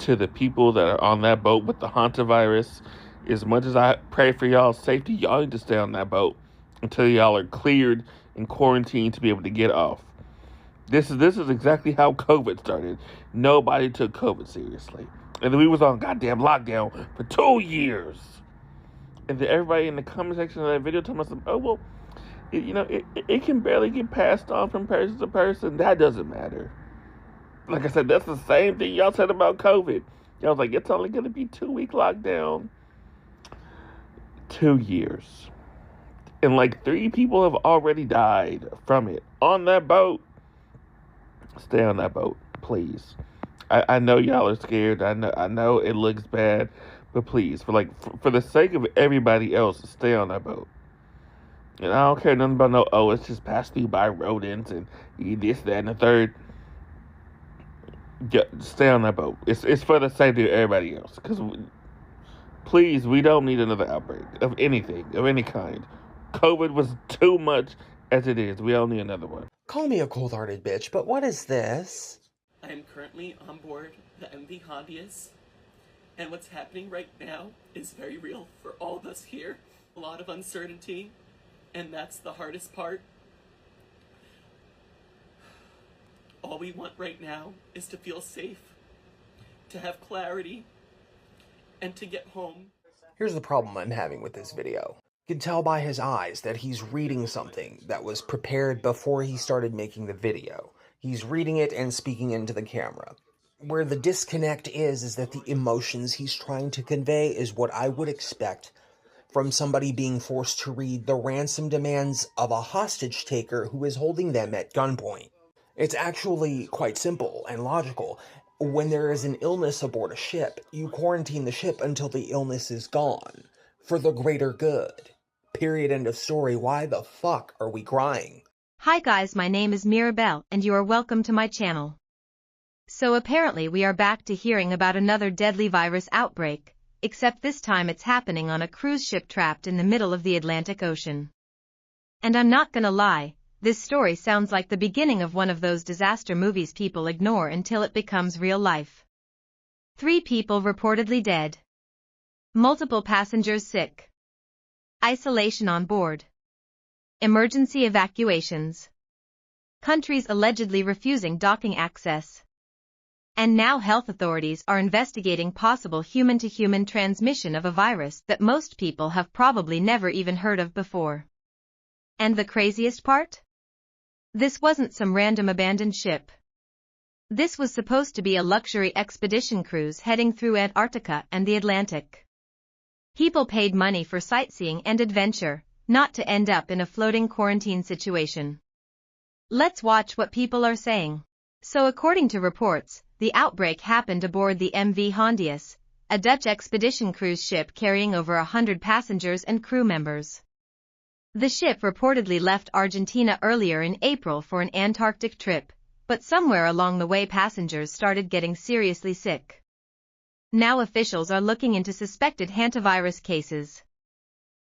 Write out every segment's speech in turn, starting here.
to the people that are on that boat with the Hantavirus. As much as I pray for y'all's safety, y'all need to stay on that boat until y'all are cleared and quarantined to be able to get off. This is exactly how COVID started. Nobody took COVID seriously. And then we was on goddamn lockdown for 2 years. And then everybody in the comment section of that video told us, oh, well, it can barely get passed on from person to person. That doesn't matter. Like I said, that's the same thing y'all said about COVID. Y'all was like, it's only going to be 2-week lockdown. 2 years. And like 3 people have already died from it on that boat. Stay on that boat, please. I know y'all are scared. I know it looks bad, but please, for the sake of everybody else, stay on that boat. And I don't care nothing about it's just passed through by rodents and this, that, and the third. Yeah, stay on that boat. It's for the safety of everybody else. Because, please, we don't need another outbreak of anything, of any kind. COVID was too much as it is. We don't need another one. Call me a cold-hearted bitch, but what is this? I am currently on board the MV Hondius, and what's happening right now is very real for all of us here. A lot of uncertainty, and that's the hardest part. All we want right now is to feel safe, to have clarity, and to get home. Here's the problem I'm having with this video. You can tell by his eyes that he's reading something that was prepared before he started making the video. He's reading it and speaking into the camera. Where the disconnect is that the emotions he's trying to convey is what I would expect from somebody being forced to read the ransom demands of a hostage taker who is holding them at gunpoint. It's actually quite simple and logical. When there is an illness aboard a ship, you quarantine the ship until the illness is gone. For the greater good. Period, end of story. Why the fuck are we crying? Hi guys, my name is Mirabelle and you are welcome to my channel. So apparently we are back to hearing about another deadly virus outbreak, except this time it's happening on a cruise ship trapped in the middle of the Atlantic Ocean. And I'm not gonna lie, this story sounds like the beginning of one of those disaster movies people ignore until it becomes real life. 3 people reportedly dead. Multiple passengers sick. Isolation on board. Emergency evacuations. Countries allegedly refusing docking access. And now health authorities are investigating possible human-to-human transmission of a virus that most people have probably never even heard of before. And the craziest part? This wasn't some random abandoned ship. This was supposed to be a luxury expedition cruise heading through Antarctica and the Atlantic. People paid money for sightseeing and adventure, not to end up in a floating quarantine situation. Let's watch what people are saying. So according to reports, the outbreak happened aboard the MV Hondius, a Dutch expedition cruise ship carrying over 100 passengers and crew members. The ship reportedly left Argentina earlier in April for an Antarctic trip, but somewhere along the way passengers started getting seriously sick. Now officials are looking into suspected hantavirus cases.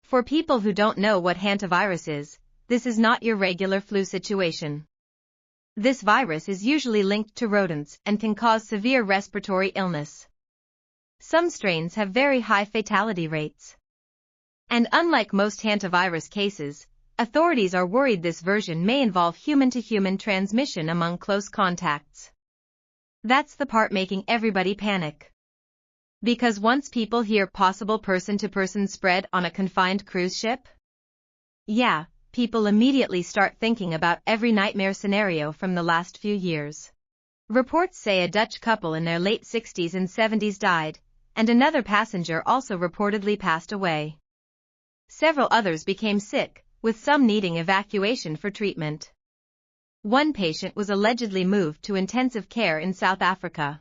For people who don't know what hantavirus is, this is not your regular flu situation. This virus is usually linked to rodents and can cause severe respiratory illness. Some strains have very high fatality rates. And unlike most hantavirus cases, authorities are worried this version may involve human-to-human transmission among close contacts. That's the part making everybody panic. Because once people hear possible person-to-person spread on a confined cruise ship, yeah, people immediately start thinking about every nightmare scenario from the last few years. Reports say a Dutch couple in their late 60s and 70s died, and another passenger also reportedly passed away. Several others became sick, with some needing evacuation for treatment. One patient was allegedly moved to intensive care in South Africa.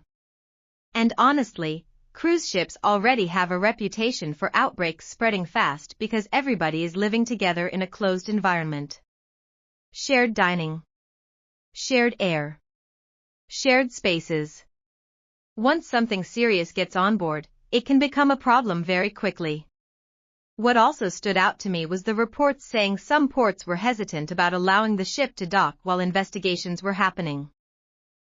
And honestly, cruise ships already have a reputation for outbreaks spreading fast because everybody is living together in a closed environment. Shared dining. Shared air. Shared spaces. Once something serious gets on board, it can become a problem very quickly. What also stood out to me was the reports saying some ports were hesitant about allowing the ship to dock while investigations were happening.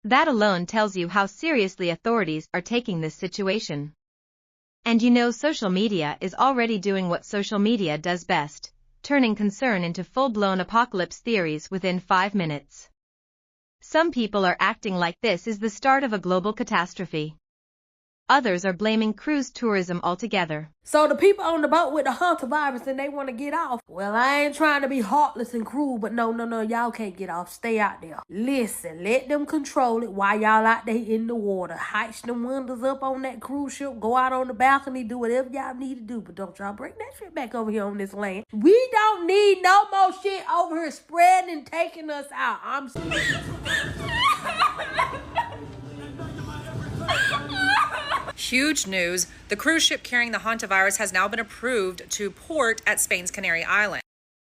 That alone tells you how seriously authorities are taking this situation. And you know social media is already doing what social media does best, turning concern into full-blown apocalypse theories within 5 minutes. Some people are acting like this is the start of a global catastrophe. Others are blaming cruise tourism altogether. So the people on the boat with the Hantavirus and they want to get off. Well, I ain't trying to be heartless and cruel, but no, y'all can't get off. Stay out there. Listen, let them control it while y'all out there in the water. Heist them windows up on that cruise ship. Go out on the balcony. Do whatever y'all need to do. But don't y'all bring that shit back over here on this land. We don't need no more shit over here spreading and taking us out. I'm Huge news, the cruise ship carrying the Hantavirus has now been approved to port at Spain's Canary Island.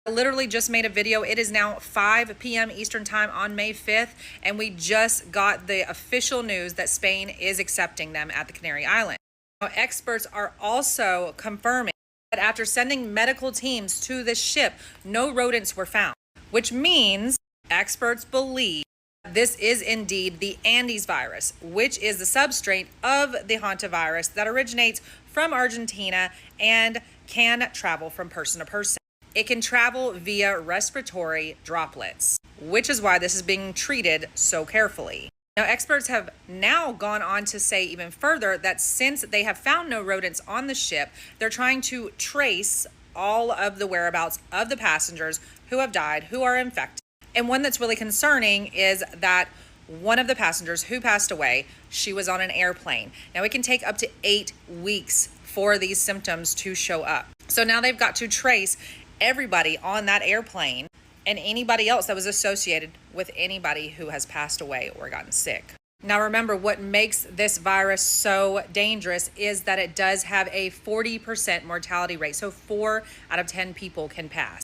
I literally just made a video. It is now 5 p.m. Eastern time on May 5th, and we just got the official news that Spain is accepting them at the Canary Island. Now, experts are also confirming that after sending medical teams to this ship, no rodents were found, which means experts believe this is indeed the Andes virus, which is the substrain of the Hantavirus that originates from Argentina and can travel from person to person. It can travel via respiratory droplets, which is why this is being treated so carefully. Now, experts have now gone on to say even further that since they have found no rodents on the ship, they're trying to trace all of the whereabouts of the passengers who have died, who are infected. And one that's really concerning is that one of the passengers who passed away, she was on an airplane. Now, it can take up to 8 weeks for these symptoms to show up. So now they've got to trace everybody on that airplane and anybody else that was associated with anybody who has passed away or gotten sick. Now, remember, what makes this virus so dangerous is that it does have a 40% mortality rate. So 4 out of 10 people can pass.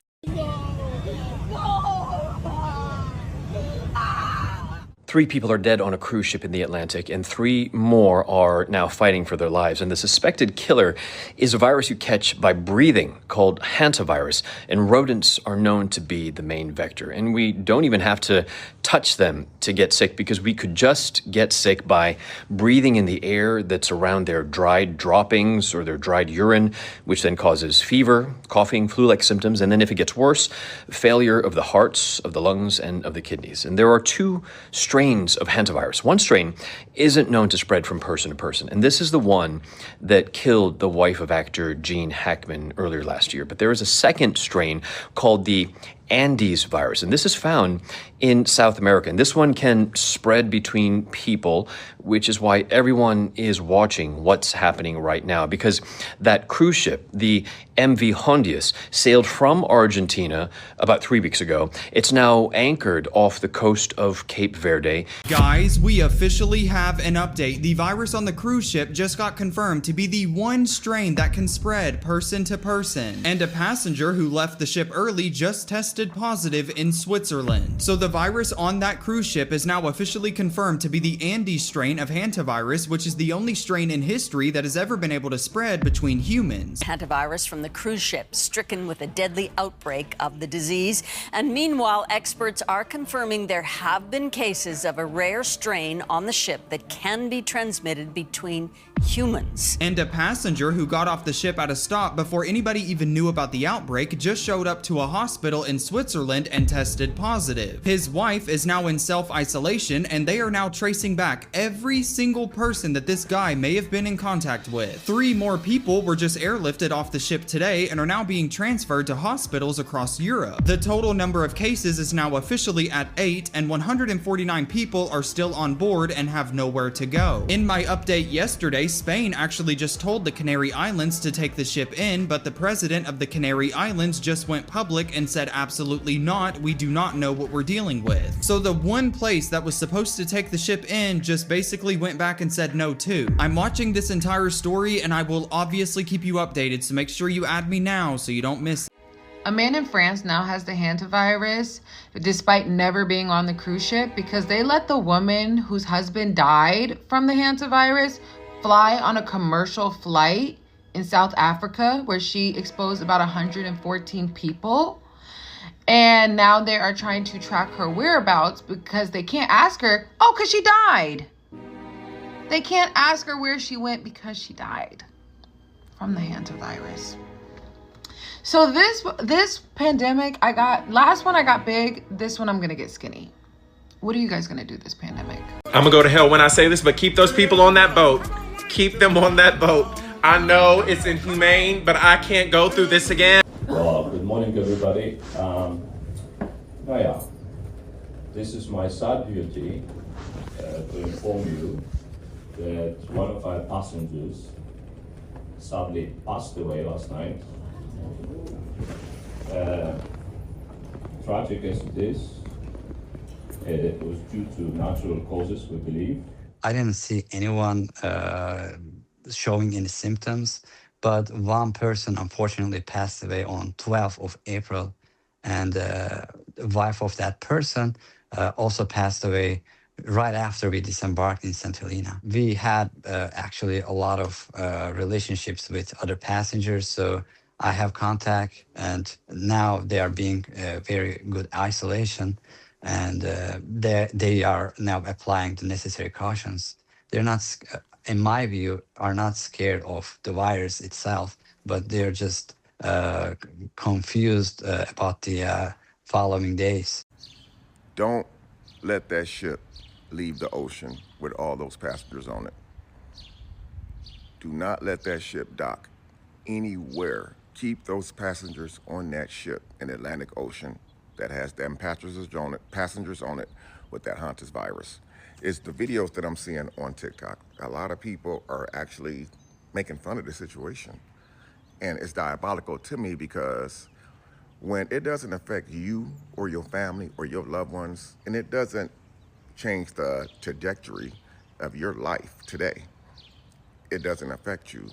3 people are dead on a cruise ship in the Atlantic, and 3 more are now fighting for their lives. And the suspected killer is a virus you catch by breathing called Hantavirus, and rodents are known to be the main vector. And we don't even have to touch them to get sick, because we could just get sick by breathing in the air that's around their dried droppings or their dried urine, which then causes fever, coughing, flu-like symptoms, and then if it gets worse, failure of the hearts, of the lungs, and of the kidneys. And there are 2 strains of hantavirus. One strain isn't known to spread from person to person, and this is the one that killed the wife of actor Gene Hackman earlier last year. But there is a second strain called the Andes virus, and this is found in South America. And this one can spread between people, which is why everyone is watching what's happening right now, because that cruise ship, the MV Hondius, sailed from Argentina about 3 weeks ago. It's now anchored off the coast of Cape Verde. Guys, we officially have an update. The virus on the cruise ship just got confirmed to be the one strain that can spread person to person. And a passenger who left the ship early just tested positive in Switzerland. So the virus on that cruise ship is now officially confirmed to be the Andes strain of Hantavirus, which is the only strain in history that has ever been able to spread between humans. Hantavirus from the cruise ship, stricken with a deadly outbreak of the disease. And meanwhile, experts are confirming there have been cases of a rare strain on the ship that can be transmitted between humans. And a passenger who got off the ship at a stop before anybody even knew about the outbreak just showed up to a hospital in Switzerland and tested positive. His wife is now in self-isolation, and they are now tracing back every single person that this guy may have been in contact with. 3 more people were just airlifted off the ship today and are now being transferred to hospitals across Europe. The total number of cases is now officially at 8, and 149 people are still on board and have nowhere to go. In my update yesterday, Spain actually just told the Canary Islands to take the ship in, but the president of the Canary Islands just went public and said absolutely not, we do not know what we're dealing with. So the one place that was supposed to take the ship in just basically went back and said no too. I'm watching this entire story, and I will obviously keep you updated, so make sure you add me now so you don't miss it. A man in France now has the hantavirus, despite never being on the cruise ship, because they let the woman whose husband died from the hantavirus fly on a commercial flight in South Africa, where she exposed about 114 people. And now they are trying to track her whereabouts because they can't ask her, oh, because she died. They can't ask her where she went because she died from the hantavirus. So this pandemic, last one I got big, this one I'm gonna get skinny. What are you guys gonna do this pandemic? I'm gonna go to hell when I say this, but keep those people on that boat. Keep them on that boat. I know it's inhumane, but I can't go through this again. Well, good morning, everybody. This is my sad duty to inform you that one of our passengers sadly passed away last night. Tragic as it is, it was due to natural causes, we believe. I didn't see anyone showing any symptoms, but one person unfortunately passed away on 12th of April, and the wife of that person also passed away right after we disembarked in St. Helena. We had actually a lot of relationships with other passengers, so I have contact, and now they are being very good isolation, and they are now applying the necessary cautions. They're not, in my view, are not scared of the virus itself, but they're just confused about the following days. Don't let that ship leave the ocean with all those passengers on it. Do not let that ship dock anywhere. Keep those passengers on that ship in the Atlantic Ocean that has them passengers on it with that Hantavirus. It's the videos that I'm seeing on TikTok. A lot of people are actually making fun of the situation. And it's diabolical to me because when it doesn't affect you or your family or your loved ones, and it doesn't change the trajectory of your life today, it doesn't affect you.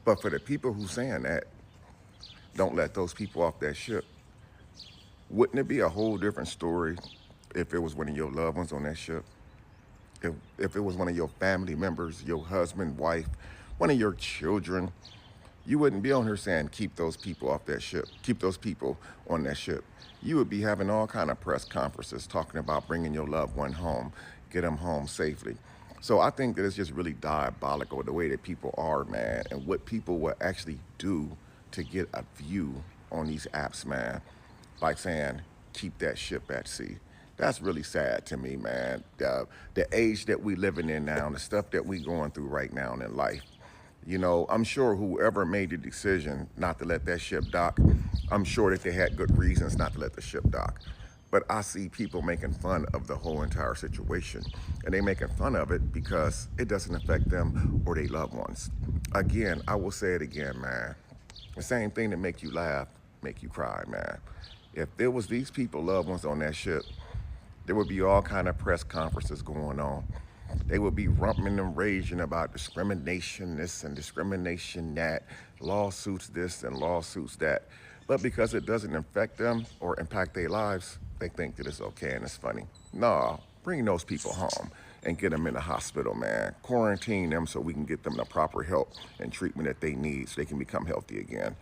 But for the people who saying that, don't let those people off that ship. Wouldn't it be a whole different story if it was one of your loved ones on that ship? If it was one of your family members, your husband, wife, one of your children, you wouldn't be on here saying, keep those people off that ship, keep those people on that ship. You would be having all kind of press conferences talking about bringing your loved one home, get them home safely. So I think that it's just really diabolical the way that people are, man, and what people will actually do to get a view on these apps, man, by saying, keep that ship at sea. That's really sad to me, man. The age that we living in now, the stuff that we going through right now in life. You know, I'm sure whoever made the decision not to let that ship dock, I'm sure that they had good reasons not to let the ship dock. But I see people making fun of the whole entire situation. And they making fun of it because it doesn't affect them or their loved ones. Again, I will say it again, man. The same thing that make you laugh, make you cry, man. If there was these people, loved ones on that ship, there would be all kind of press conferences going on. They would be rumping and raging about discrimination this and discrimination that, lawsuits this and lawsuits that. But because it doesn't affect them or impact their lives, they think that it's okay and it's funny. Nah, bring those people home and get them in the hospital, man. Quarantine them so we can get them the proper help and treatment that they need so they can become healthy again.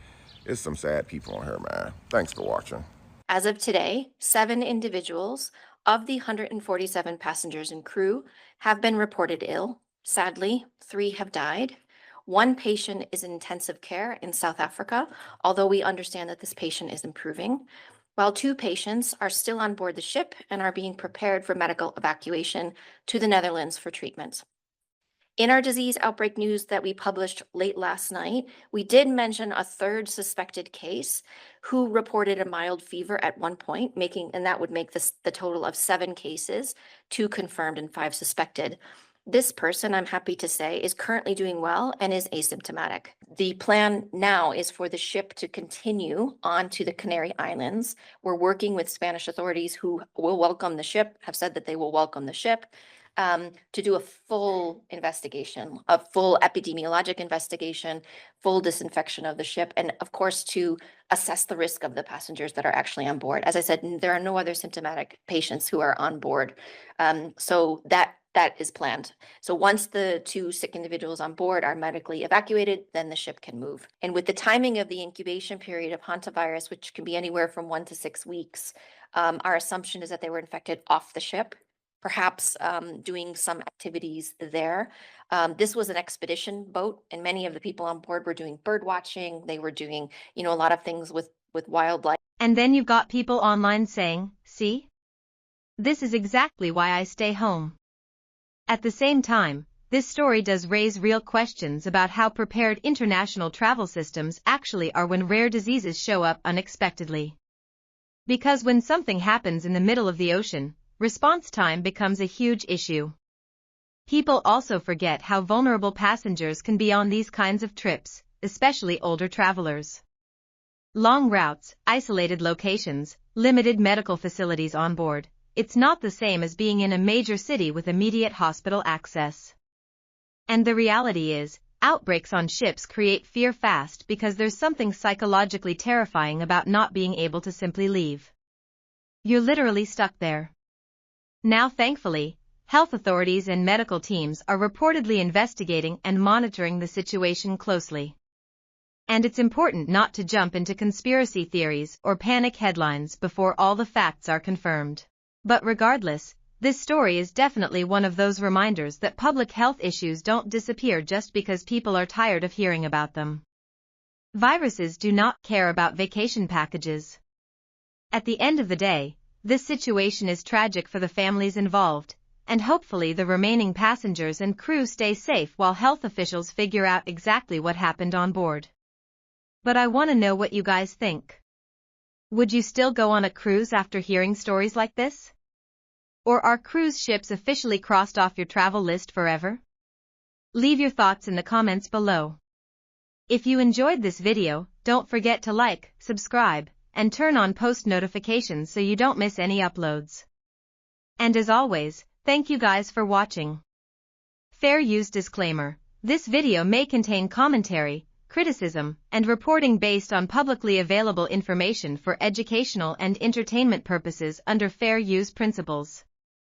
It's some sad people on here, man. Thanks for watching. As of today, 7 individuals of the 147 passengers and crew have been reported ill. Sadly, 3 have died. 1 patient is in intensive care in South Africa, although we understand that this patient is improving, while 2 patients are still on board the ship and are being prepared for medical evacuation to the Netherlands for treatment. In our disease outbreak news that we published late last night, we did mention a 3rd suspected case who reported a mild fever at one point, and that would make this the total of 7 cases, 2 confirmed and 5 suspected. This person, I'm happy to say, is currently doing well and is asymptomatic. The plan now is for the ship to continue on to the Canary Islands. We're working with Spanish authorities who will welcome the ship, have said that they will welcome the ship, to do a full investigation, a full epidemiologic investigation, full disinfection of the ship, and of course to assess the risk of the passengers that are actually on board. As I said, there are no other symptomatic patients who are on board. So that that is planned. So once the 2 sick individuals on board are medically evacuated, then the ship can move. And with the timing of the incubation period of hantavirus, which can be anywhere from 1 to 6 weeks, our assumption is that they were infected off the ship, perhaps doing some activities there. This was an expedition boat, and many of the people on board were doing bird watching. They were doing, a lot of things with wildlife. And then you've got people online saying, see? This is exactly why I stay home. At the same time, this story does raise real questions about how prepared international travel systems actually are when rare diseases show up unexpectedly. Because when something happens in the middle of the ocean, response time becomes a huge issue. People also forget how vulnerable passengers can be on these kinds of trips, especially older travelers. Long routes, isolated locations, limited medical facilities on board. It's not the same as being in a major city with immediate hospital access. And the reality is, outbreaks on ships create fear fast because there's something psychologically terrifying about not being able to simply leave. You're literally stuck there. Now, thankfully, health authorities and medical teams are reportedly investigating and monitoring the situation closely. And it's important not to jump into conspiracy theories or panic headlines before all the facts are confirmed. But regardless, this story is definitely one of those reminders that public health issues don't disappear just because people are tired of hearing about them. Viruses do not care about vacation packages. At the end of the day, this situation is tragic for the families involved, and hopefully the remaining passengers and crew stay safe while health officials figure out exactly what happened on board. But I want to know what you guys think. Would you still go on a cruise after hearing stories like this? Or are cruise ships officially crossed off your travel list forever? Leave your thoughts in the comments below. If you enjoyed this video, don't forget to like, subscribe, and turn on post notifications so you don't miss any uploads. And as always, thank you guys for watching. Fair use disclaimer: this video may contain commentary, criticism, and reporting based on publicly available information for educational and entertainment purposes under fair use principles.